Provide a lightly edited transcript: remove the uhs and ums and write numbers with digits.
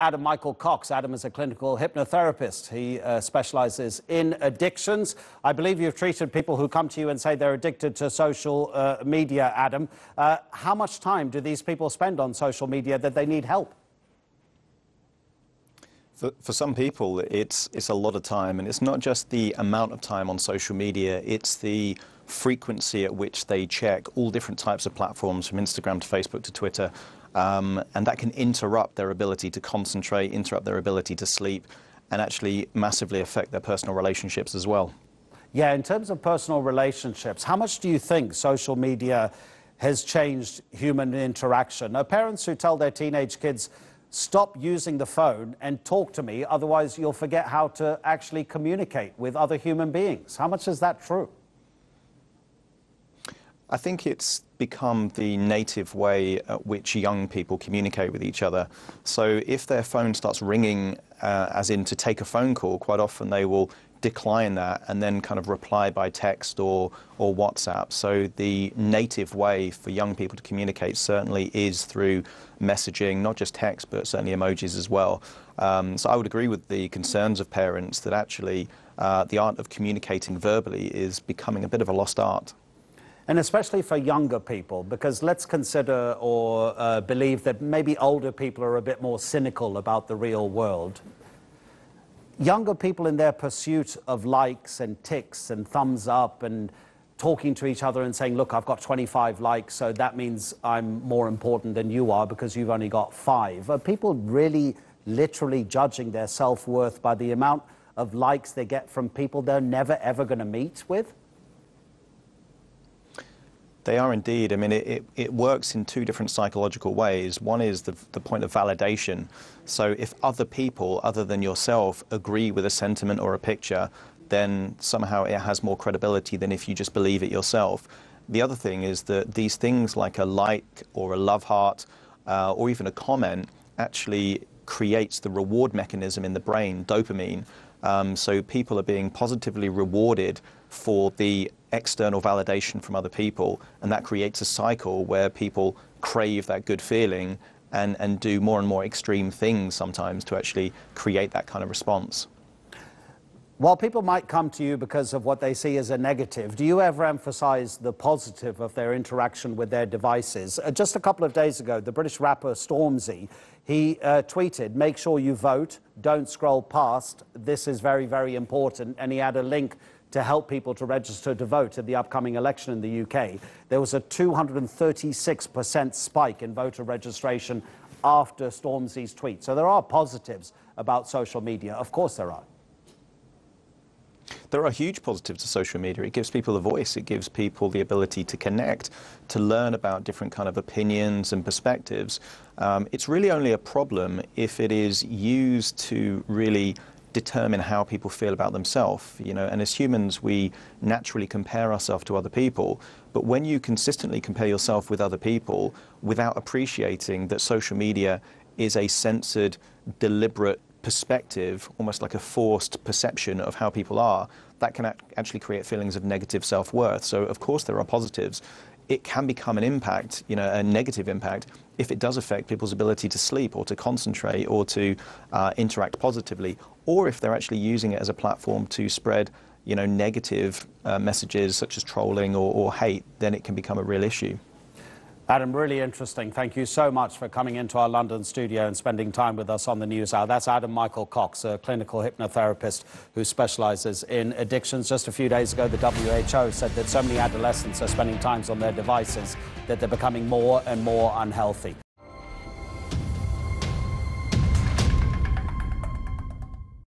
Adam Michael Cox. Adam is a clinical hypnotherapist. He specializes in addictions. I believe you've treated people who come to you and say they're addicted to social media, Adam. How much time do these people spend on social media that they need help? For some people, it's a lot of time, and it's not just the amount of time on social media, it's the frequency at which they check all different types of platforms, from Instagram to Facebook to Twitter, and that can interrupt their ability to concentrate, interrupt their ability to sleep, and actually massively affect their personal relationships as well. Yeah, in terms of personal relationships, how much do you think social media has changed human interaction? Now, parents who tell their teenage kids, stop using the phone and talk to me, otherwise you'll forget how to actually communicate with other human beings. How much is that true? I think it's become the native way at which young people communicate with each other. So if their phone starts ringing, as in to take a phone call, quite often they will decline that and then kind of reply by text or WhatsApp. So the native way for young people to communicate certainly is through messaging, not just text, but certainly emojis as well. So I would agree with the concerns of parents that actually the art of communicating verbally is becoming a bit of a lost art. And especially for younger people, because let's consider or believe that maybe older people are a bit more cynical about the real world. Younger people, in their pursuit of likes and ticks and thumbs up and talking to each other and saying, look, I've got 25 likes, so that means I'm more important than you are because you've only got 5. Are people really literally judging their self-worth by the amount of likes they get from people they're never, ever going to meet with? They are indeed. I mean, it works in two different psychological ways. One is the point of validation. So if other people, other than yourself, agree with a sentiment or a picture, then somehow it has more credibility than if you just believe it yourself. The other thing is that these things like a like or a love heart or even a comment actually creates the reward mechanism in the brain, dopamine. So people are being positively rewarded for the external validation from other people, and that creates a cycle where people crave that good feeling and do more and more extreme things sometimes to actually create that kind of response. While people might come to you because of what they see as a negative, do you ever emphasize the positive of their interaction with their devices? Just a couple of days ago, the British rapper Stormzy, he tweeted, make sure you vote, don't scroll past, this is very, very important, and he had a link to help people to register to vote in the upcoming election in the UK. There was a 236% spike in voter registration after Stormzy's tweet. So there are positives about social media. Of course there are. There are huge positives to social media. It gives people a voice. It gives people the ability to connect, to learn about different kind of opinions and perspectives. It's really only a problem if it is used to really determine how people feel about themselves, you know, and as humans we naturally compare ourselves to other people, but when you consistently compare yourself with other people without appreciating that social media is a censored, deliberate perspective, almost like a forced perception of how people are, that can actually create feelings of negative self-worth. So of course there are positives. It can become an impact, you know, a negative impact, if it does affect people's ability to sleep or to concentrate or to interact positively, or if they're actually using it as a platform to spread, you know, negative messages such as trolling or hate, then it can become a real issue. Adam, really interesting. Thank you so much for coming into our London studio and spending time with us on the News Hour. That's Adam Michael Cox, a clinical hypnotherapist who specializes in addictions. Just a few days ago, the WHO said that so many adolescents are spending time on their devices that they're becoming more and more unhealthy.